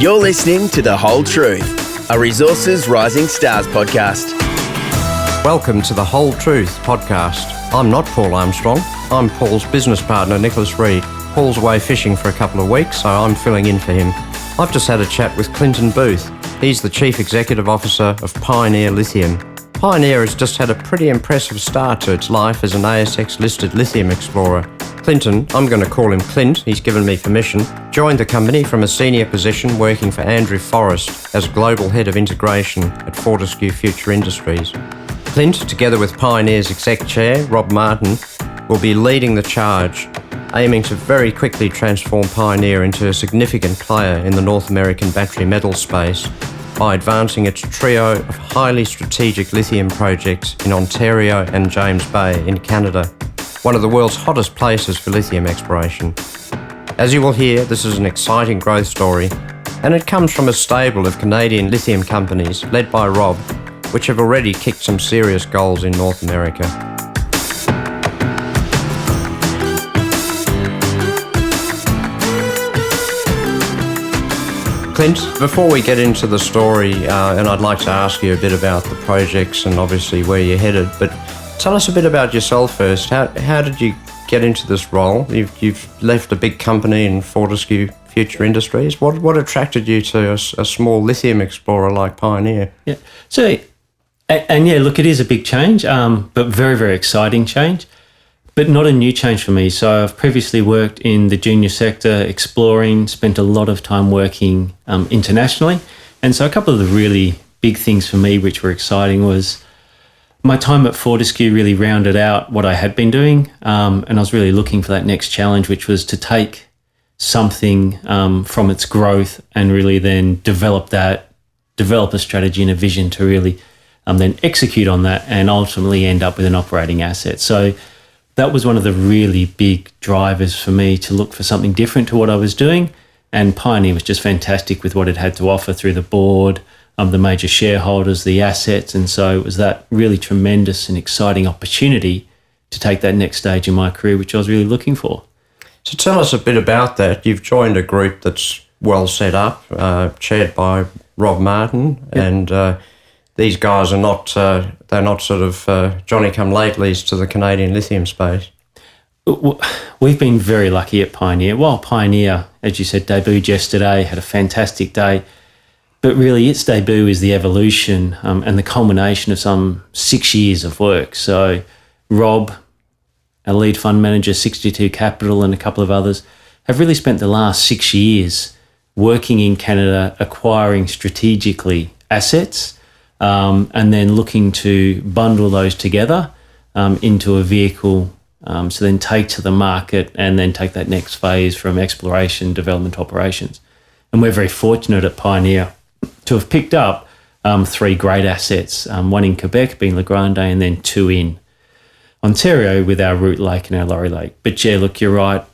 You're listening to The Whole Truth, a Resources Rising Stars podcast. Welcome to The Whole Truth podcast. I'm not Paul Armstrong. I'm Paul's business partner, Nicholas Reid. Paul's away fishing for a couple of weeks, so I'm filling in for him. I've just had a chat with Clinton Booth. He's the Chief Executive Officer of Pioneer Lithium. Pioneer has just had a pretty impressive start to its life as an ASX-listed lithium explorer. Clinton, I'm going to call him Clint, he's given me permission, joined the company from a senior position working for Andrew Forrest as Global Head of Integration at Fortescue Future Industries. Clint, together with Pioneer's Exec Chair, Rob Martin, will be leading the charge, aiming to very quickly transform Pioneer into a significant player in the North American battery metal space by advancing its trio of highly strategic lithium projects in Ontario and James Bay in Canada, one of the world's hottest places for lithium exploration. As you will hear, this is an exciting growth story, and it comes from a stable of Canadian lithium companies led by Rob, which have already kicked some serious goals in North America. Clint, before we get into the story, and I'd like to ask you a bit about the projects and obviously where you're headed, but tell us a bit about yourself first. How did you get into this role? You've left a big company in Fortescue Future Industries. What attracted you to a small lithium explorer like Pioneer? Yeah, so, and yeah, look, it is a big change, but very, very exciting change. But not a new change for me. So I've previously worked in the junior sector, exploring, spent a lot of time working internationally. And so a couple of the really big things for me, which were exciting, was my time at Fortescue really rounded out what I had been doing. And I was really looking for that next challenge, which was to take something from its growth and really then develop a strategy and a vision to really then execute on that and ultimately end up with an operating asset. So that was one of the really big drivers for me to look for something different to what I was doing. And Pioneer was just fantastic with what it had to offer through the board, the major shareholders, the assets. And so it was that really tremendous and exciting opportunity to take that next stage in my career, which I was really looking for. So tell us a bit about that. You've joined a group that's well set up, chaired by Rob Martin, yep. And these guys are not sort of Johnny-come-latelys to the Canadian lithium space. We've been very lucky at Pioneer. While Pioneer, as you said, debuted yesterday, had a fantastic day, but really its debut is the evolution and the culmination of some 6 years of work. So Rob, our lead fund manager, 62 Capital, and a couple of others have really spent the last 6 years working in Canada, acquiring strategically assets, and then looking to bundle those together into a vehicle, so then take to the market and then take that next phase from exploration, development, operations. And we're very fortunate at Pioneer to have picked up 3 great assets, one in Quebec, being La Grande, and then 2 in Ontario with our Root Lake and our Laurie Lake. But yeah, look, you're right,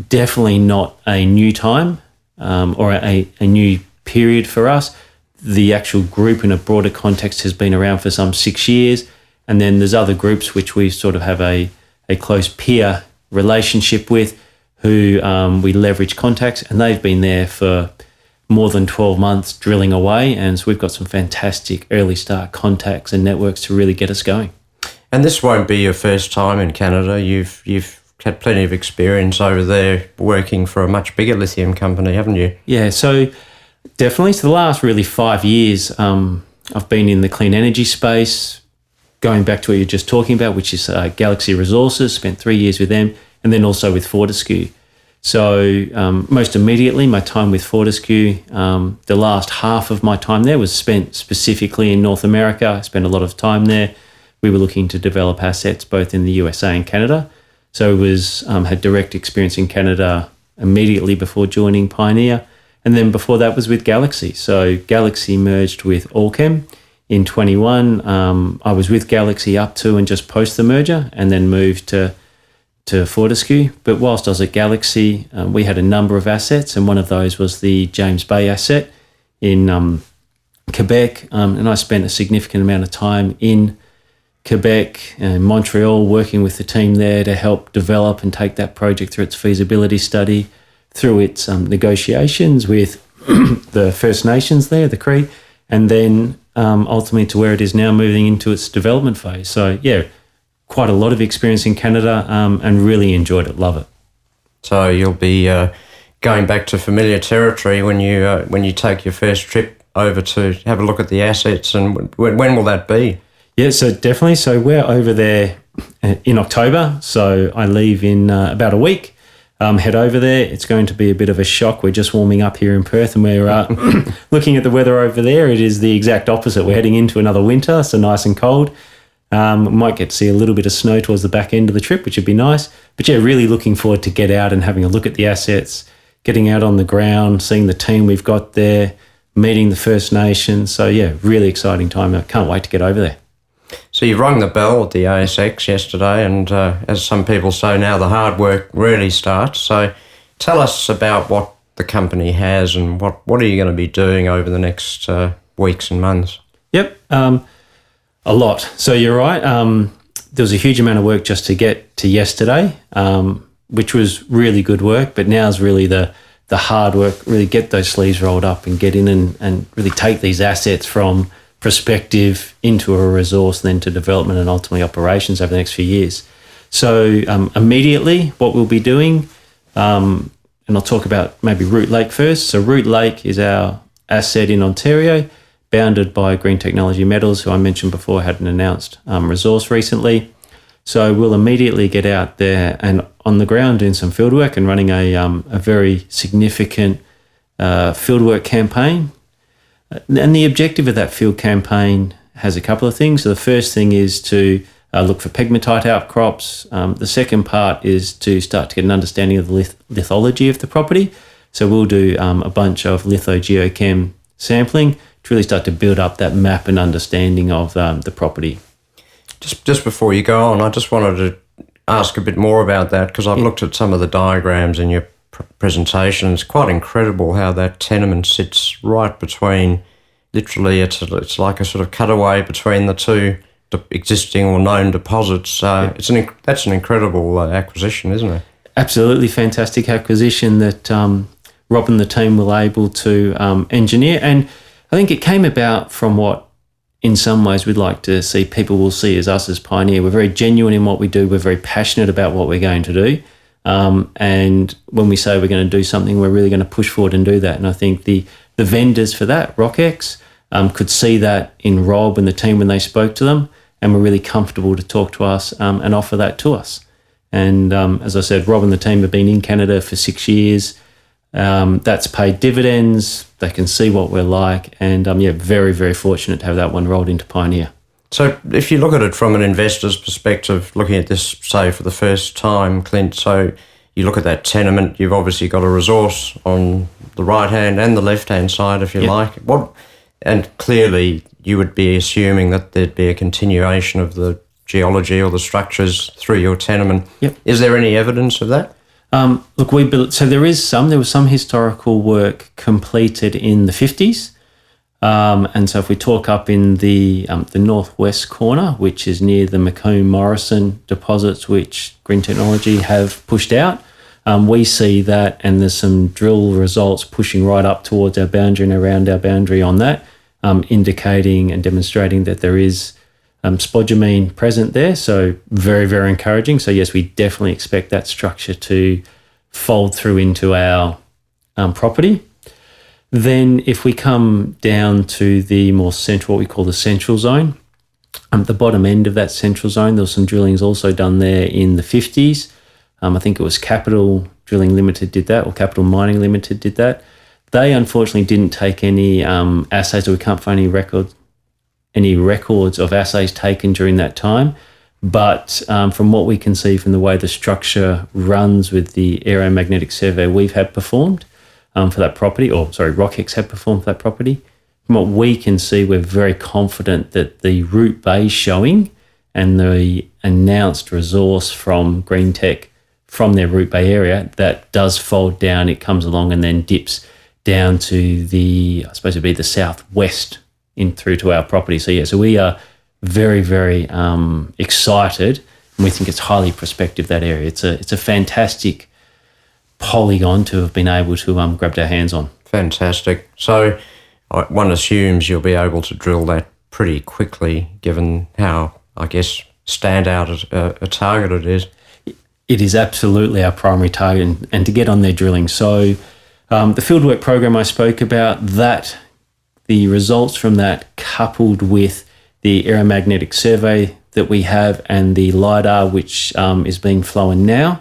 definitely not a new time or a new period for us. The actual group in a broader context has been around for some 6 years. And then there's other groups which we sort of have a close peer relationship with who we leverage contacts, and they've been there for more than 12 months drilling away. And so we've got some fantastic early start contacts and networks to really get us going. And this won't be your first time in Canada. You've had plenty of experience over there working for a much bigger lithium company, haven't you? Yeah, so definitely. So the last really 5 years, I've been in the clean energy space, going back to what you're just talking about, which is Galaxy Resources, spent 3 years with them, and then also with Fortescue. So most immediately, my time with Fortescue, the last half of my time there was spent specifically in North America. I spent a lot of time there. We were looking to develop assets both in the USA and Canada. So had direct experience in Canada immediately before joining Pioneer. And then before that was with Galaxy. So Galaxy merged with Allchem in 21. I was with Galaxy up to and just post the merger, and then moved to Fortescue. But whilst I was at Galaxy, we had a number of assets, and one of those was the James Bay asset in Quebec. And I spent a significant amount of time in Quebec and Montreal working with the team there to help develop and take that project through its feasibility study, through its negotiations with the First Nations there, the Cree, and then ultimately to where it is now, moving into its development phase. So yeah, quite a lot of experience in Canada, and really enjoyed it. Love it. So you'll be going back to familiar territory when you take your first trip over to have a look at the assets, and when will that be? Yeah, so definitely. So we're over there in October. So I leave in about a week. Head over there. It's going to be a bit of a shock. We're just warming up here in Perth, and we're looking at the weather over there. It is the exact opposite. We're heading into another winter, so nice and cold. Might get to see a little bit of snow towards the back end of the trip, which would be nice. But yeah, really looking forward to get out and having a look at the assets, getting out on the ground, seeing the team we've got there, meeting the First Nations. So yeah, really exciting time. I can't wait to get over there. So you rung the bell at the ASX yesterday, and as some people say now, the hard work really starts. So tell us about what the company has and what are you going to be doing over the next weeks and months? Yep, a lot. So you're right. There was a huge amount of work just to get to yesterday, which was really good work, but now's really the hard work, really get those sleeves rolled up and get in and really take these assets from perspective into a resource, then to development and ultimately operations over the next few years. So immediately what we'll be doing, and I'll talk about maybe Root Lake first. So Root Lake is our asset in Ontario, bounded by Green Technology Metals, who I mentioned before had an announced resource recently. So we'll immediately get out there and on the ground doing some fieldwork and running a very significant fieldwork campaign. And the objective of that field campaign has a couple of things. So the first thing is to look for pegmatite outcrops. The second part is to start to get an understanding of the lithology of the property. So we'll do a bunch of lithogeochem sampling to really start to build up that map and understanding of the property. Just before you go on, I just wanted to ask a bit more about that, because I've looked at some of the diagrams in your presentation. It's quite incredible how that tenement sits right between, literally it's like a sort of cutaway between the two existing or known deposits. That's an incredible acquisition, isn't it? Absolutely fantastic acquisition that Rob and the team were able to engineer, and I think it came about from what in some ways we'd like to see people will see as us as Pioneer. We're very genuine in what we do. We're very passionate about what we're going to do. And when we say we're going to do something, we're really going to push forward and do that. And I think the vendors for that, RockX, could see that in Rob and the team when they spoke to them, and were really comfortable to talk to us and offer that to us. And as I said, Rob and the team have been in Canada for 6 years. That's paid dividends. They can see what we're like. And very, very fortunate to have that one rolled into Pioneer. So if you look at it from an investor's perspective, looking at this, say, for the first time, Clint, so you look at that tenement, you've obviously got a resource on the right-hand and the left-hand side, if you like. And clearly you would be assuming that there'd be a continuation of the geology or the structures through your tenement. Yep. Is there any evidence of that? There was some historical work completed in the 50s. And so if we talk up in the northwest corner, which is near the Macomb-Morrison deposits, which Green Technology have pushed out, we see that, and there's some drill results pushing right up towards our boundary and around our boundary on that, indicating and demonstrating that there is spodumene present there. So very, very encouraging. So yes, we definitely expect that structure to fold through into our property. Then if we come down to the more central, what we call the central zone, the bottom end of that central zone, there was some drillings also done there in the 50s. I think it was Capital Drilling Limited did that, or Capital Mining Limited did that. They unfortunately didn't take any assays, or we can't find any records of assays taken during that time. But from what we can see from the way the structure runs with the aeromagnetic survey we've had performed, for that property, RockX had performed for that property. From what we can see, we're very confident that the Root Bay showing and the announced resource from Green Tech from their Root Bay area, that does fold down, it comes along and then dips down to the southwest in through to our property. So we are very, very excited, and we think it's highly prospective, that area. It's a fantastic polygon to have been able to grabbed our hands on. Fantastic. So one assumes you'll be able to drill that pretty quickly, given how, I guess, standout a target it is. It is absolutely our primary target, and to get on there drilling. So the fieldwork program I spoke about, that the results from that, coupled with the aeromagnetic survey that we have and the LiDAR, which is being flown now,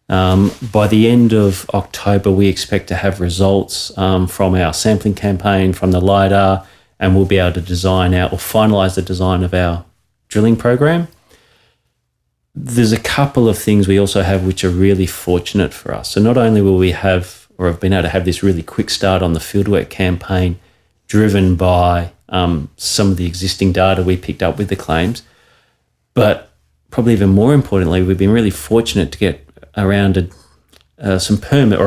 by the end of October, we expect to have results from our sampling campaign, from the LiDAR, and we'll be able to finalise the design of our drilling program. There's a couple of things we also have which are really fortunate for us. So not only will we have been able to have this really quick start on the fieldwork campaign driven by some of the existing data we picked up with the claims, but probably even more importantly, we've been really fortunate to get around a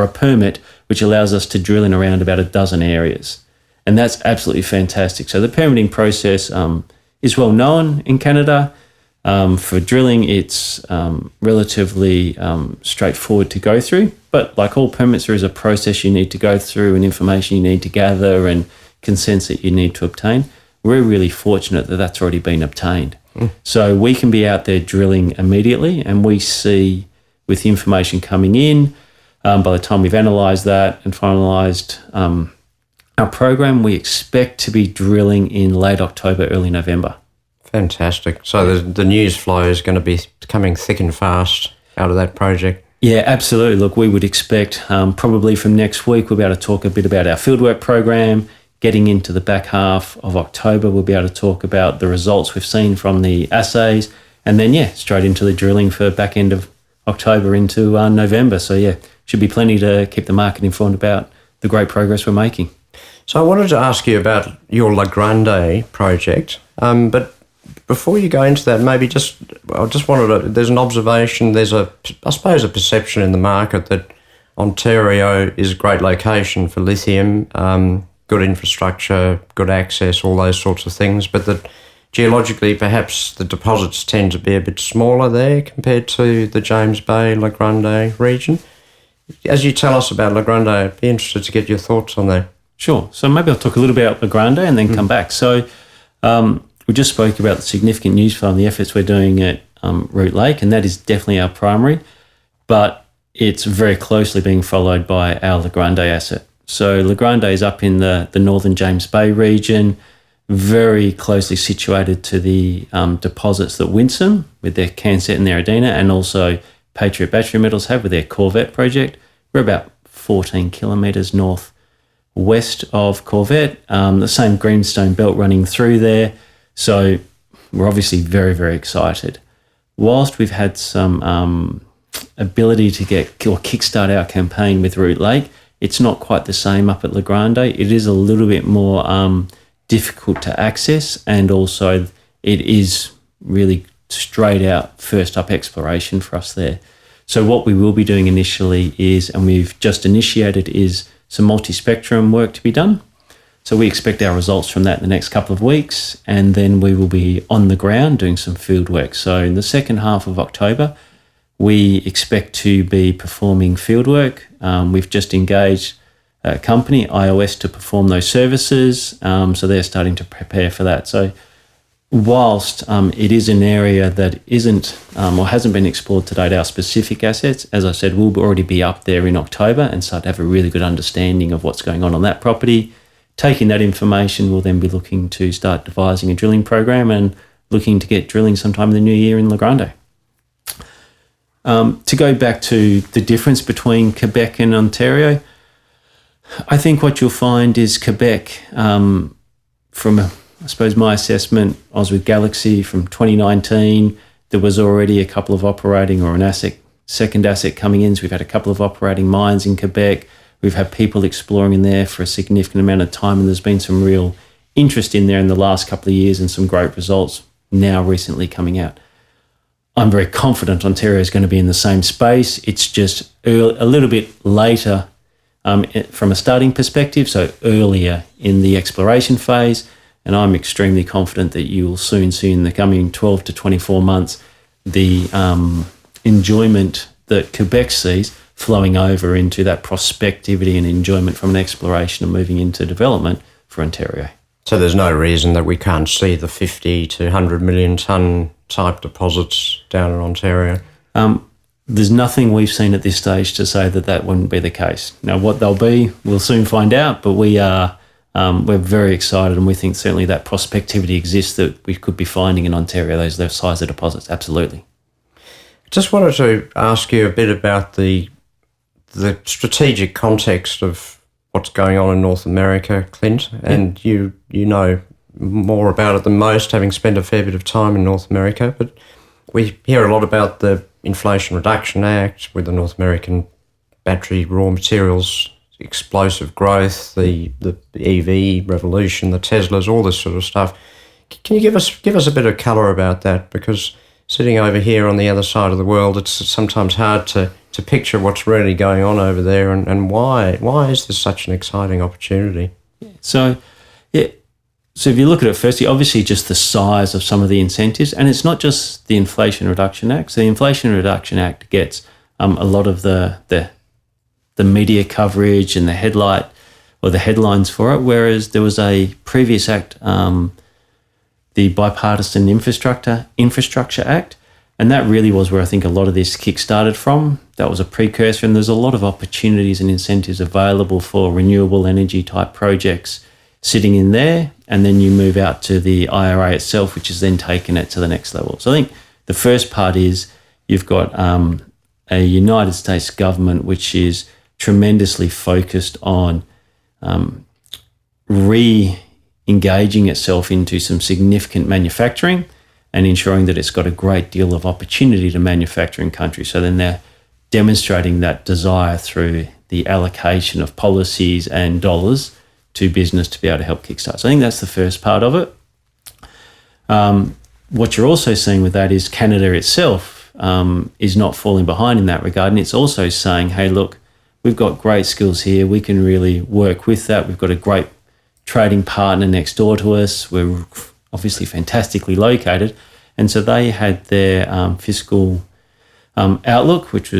permit which allows us to drill in around about a dozen areas. And that's absolutely fantastic. So the permitting process is well known in Canada. For drilling, it's relatively straightforward to go through. But like all permits, there is a process you need to go through and information you need to gather and consents that you need to obtain. We're really fortunate that that's already been obtained. So we can be out there drilling immediately, and we see with the information coming in, by the time we've analysed that and finalised our program, we expect to be drilling in late October, early November. Fantastic. So the news flow is going to be coming thick and fast out of that project. Yeah, absolutely. Look, we would expect probably from next week we'll be able to talk a bit about our fieldwork program. Getting into the back half of October, we'll be able to talk about the results we've seen from the assays, and then, straight into the drilling for back end of October into November. So, should be plenty to keep the market informed about the great progress we're making. So I wanted to ask you about your La Grande project, but before you go into that, maybe there's an observation, there's a perception in the market that Ontario is a great location for lithium, good infrastructure, good access, all those sorts of things, but that geologically perhaps the deposits tend to be a bit smaller there compared to the James Bay, La Grande region. As you tell us about La Grande, I'd be interested to get your thoughts on that. Sure. So maybe I'll talk a little bit about La Grande and then come back. So we just spoke about the significant news flow and the efforts we're doing at Root Lake, and that is definitely our primary, but it's very closely being followed by our La Grande asset. So La Grande is up in the northern James Bay region, very closely situated to the deposits that Winsome with their Cancet and their Adena, and also Patriot Battery Metals have with their Corvette project. We're about 14 kilometres northwest of Corvette, the same greenstone belt running through there. So we're obviously very, very excited. Whilst we've had some ability to kickstart our campaign with Root Lake, it's not quite the same up at La Grande. It is a little bit more difficult to access, and also it is really straight out first up exploration for us there. So what we will be doing initially is, and we've just initiated, is some multi-spectrum work to be done. So we expect our results from that in the next couple of weeks, and then we will be on the ground doing some field work. So in the second half of October, we expect to be performing field work. We've just engaged a company, iOS, to perform those services. So they're starting to prepare for that. So whilst it is an area that isn't or hasn't been explored to date, our specific assets, as I said, we'll already be up there in October and start to have a really good understanding of what's going on that property. Taking that information, we'll then be looking to start devising a drilling program and looking to get drilling sometime in the new year in La Grande. To go back to the difference between Quebec and Ontario, I think what you'll find is Quebec, from I suppose my assessment, I was with Galaxy from 2019. There was already a couple of operating or second asset coming in. So we've had a couple of operating mines in Quebec. We've had people exploring in there for a significant amount of time, and there's been some real interest in there in the last couple of years and some great results now recently coming out. I'm very confident Ontario is going to be in the same space. It's just a little bit later from a starting perspective, so earlier in the exploration phase. And I'm extremely confident that you will soon see in the coming 12 to 24 months the enjoyment that Quebec sees flowing over into that prospectivity and enjoyment from an exploration and moving into development for Ontario. So there's no reason that we can't see the 50 to 100 million tonne type deposits down in Ontario? There's nothing we've seen at this stage to say that that wouldn't be the case. Now, what they'll be, we'll soon find out, but we're very excited, and we think certainly that prospectivity exists that we could be finding in Ontario, those size of deposits, absolutely. Just wanted to ask you a bit about the strategic context of what's going on in North America, Clint, and you know more about it than most, having spent a fair bit of time in North America, but we hear a lot about the Inflation Reduction Act with the North American battery raw materials, explosive growth, the EV revolution, the Teslas, all this sort of stuff. Can you give us a bit of colour about that? Because sitting over here on the other side of the world, it's sometimes hard to picture what's really going on over there and why is this such an exciting opportunity? So if you look at it firstly, obviously just the size of some of the incentives, and it's not just the Inflation Reduction Act. So the Inflation Reduction Act gets a lot of the media coverage and the headlines for it, whereas there was a previous act, the Bipartisan Infrastructure Act, and that really was where I think a lot of this kick-started from. That was a precursor, and there's a lot of opportunities and incentives available for renewable energy type projects sitting in there, and then you move out to the IRA itself, which has then taken it to the next level. So I think the first part is you've got a United States government which is tremendously focused on re-engaging itself into some significant manufacturing and ensuring that it's got a great deal of opportunity to manufacture in country. So then they're demonstrating that desire through the allocation of policies and dollars to business to be able to help kickstart. So I think that's the first part of it. What you're also seeing with that is Canada itself is not falling behind in that regard, and it's also saying, hey, look, we've got great skills here. We can really work with that. We've got a great trading partner next door to us. We're obviously fantastically located. And so they had their fiscal outlook, which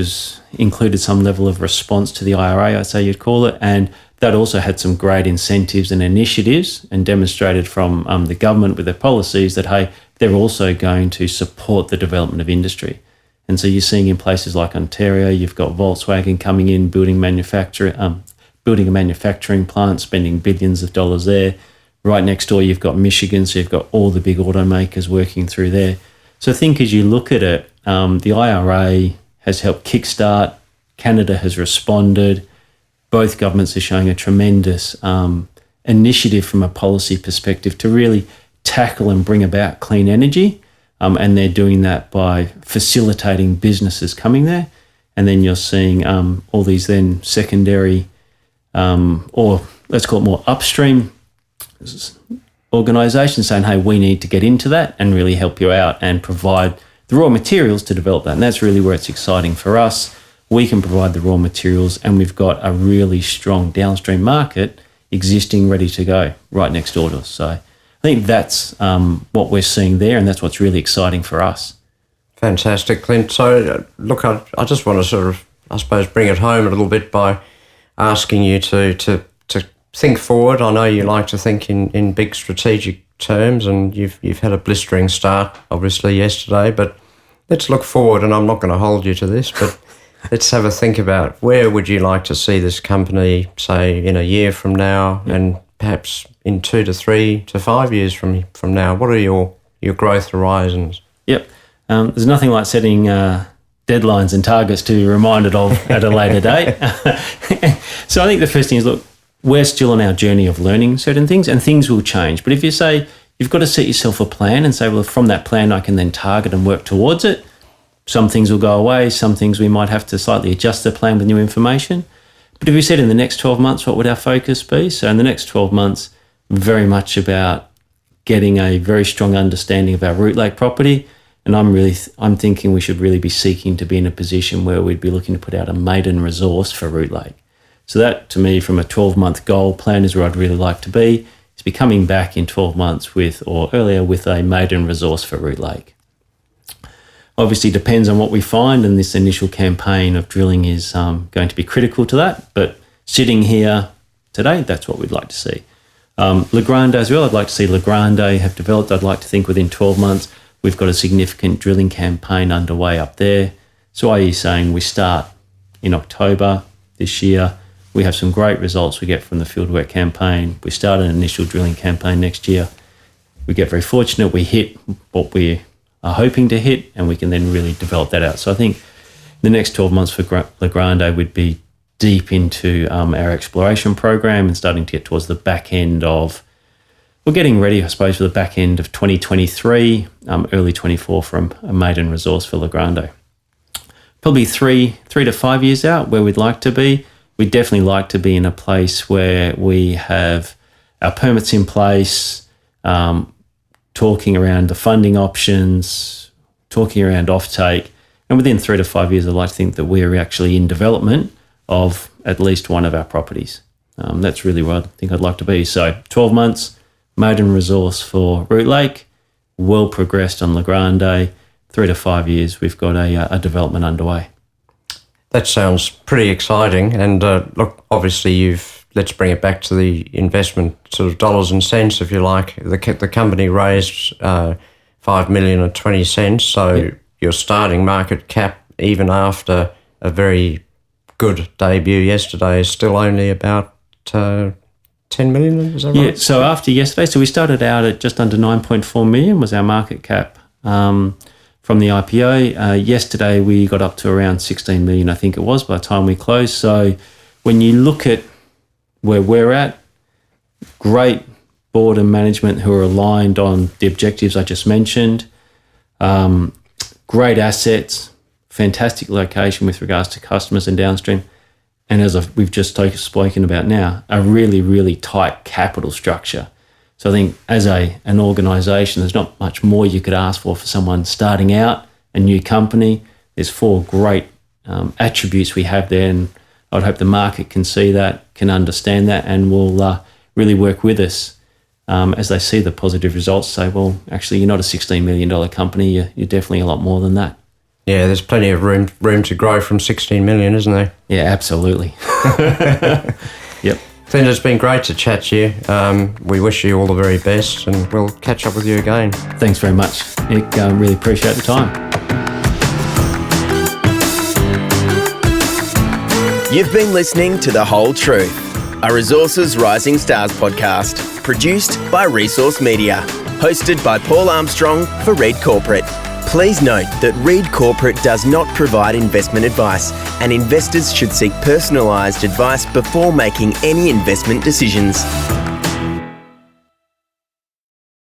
included some level of response to the IRA, I'd say you'd call it. And that also had some great incentives and initiatives and demonstrated from the government with their policies that, hey, they're also going to support the development of industry. And so you're seeing in places like Ontario, you've got Volkswagen coming in, building a manufacturing plant, spending billions of dollars there. Right next door, you've got Michigan, so you've got all the big automakers working through there. So I think as you look at it, the IRA has helped kickstart. Canada has responded. Both governments are showing a tremendous initiative from a policy perspective to really tackle and bring about clean energy. And they're doing that by facilitating businesses coming there. And then you're seeing all these then secondary or let's call it more upstream organisations saying, hey, we need to get into that and really help you out and provide the raw materials to develop that. And that's really where it's exciting for us. We can provide the raw materials, and we've got a really strong downstream market existing, ready to go right next door to us. So I think that's what we're seeing there, and that's what's really exciting for us. Fantastic, Clint. So, look, I just want to sort of, I suppose, bring it home a little bit by asking you to think forward. I know you like to think in big strategic terms, and you've had a blistering start, obviously, yesterday, but let's look forward, and I'm not going to hold you to this, but let's have a think about where would you like to see this company, say, in a year from now, and perhaps in 2 to 3 to 5 years from now. What are your growth horizons? Yep. There's nothing like setting deadlines and targets to be reminded of at a later date. So I think the first thing is, look, we're still on our journey of learning certain things, and things will change. But if you say you've got to set yourself a plan and say, well, from that plan I can then target and work towards it, some things will go away, some things we might have to slightly adjust the plan with new information. But if we said in the next 12 months, what would our focus be? So in the next 12 months, very much about getting a very strong understanding of our Root Lake property. And I'm thinking we should really be seeking to be in a position where we'd be looking to put out a maiden resource for Root Lake. So that, to me, from a 12-month goal plan is where I'd really like to be, is be coming back in 12 months with a maiden resource for Root Lake. Obviously depends on what we find, and this initial campaign of drilling is going to be critical to that. But sitting here today, that's what we'd like to see. La Grande as well, I'd like to see La Grande have developed. I'd like to think within 12 months, we've got a significant drilling campaign underway up there. So are you saying we start in October this year? We have some great results we get from the fieldwork campaign. We start an initial drilling campaign next year. We get very fortunate, we hit what we are hoping to hit, and we can then really develop that out. So I think the next 12 months for La Grande would be deep into our exploration program and starting to get towards the back end of, we're getting ready, I suppose, for the back end of 2023, early 24 from a maiden resource for La Grande. Probably three to 5 years out where we'd like to be. We'd definitely like to be in a place where we have our permits in place, talking around the funding options, talking around offtake, and within 3 to 5 years, I'd like to think that we're actually in development of at least one of our properties. That's really where I think I'd like to be. So 12 months, maiden resource for Root Lake, well progressed on La Grande. 3 to 5 years, we've got a development underway. That sounds pretty exciting. And look, obviously let's bring it back to the investment sort of dollars and cents, if you like. The company raised 5 million and 20 cents. So your starting market cap, even after a very good debut yesterday, is still only about 10 million, is that right? Yeah, so after yesterday, so we started out at just under 9.4 million was our market cap from the IPO. Yesterday we got up to around 16 million, I think it was, by the time we closed. So when you look at where we're at, great board and management who are aligned on the objectives I just mentioned, great assets, fantastic location with regards to customers and downstream, and as we've just spoken about now, a really, really tight capital structure. So I think as an organisation, there's not much more you could ask for someone starting out, a new company. There's 4 great attributes we have there, and I'd hope the market can see that, can understand that, and will really work with us as they see the positive results, say, well, actually, you're not a $16 million company, you're definitely a lot more than that. Yeah, there's plenty of room to grow from 16 million, isn't there? Yeah, absolutely. Yep. Clint, it's been great to chat to you. We wish you all the very best, and we'll catch up with you again. Thanks very much, Nick. Really appreciate the time. You've been listening to The Whole Truth, a Resources Rising Stars podcast, produced by Resource Media, hosted by Paul Armstrong for Reed Corporate. Please note that Reed Corporate does not provide investment advice, and investors should seek personalised advice before making any investment decisions.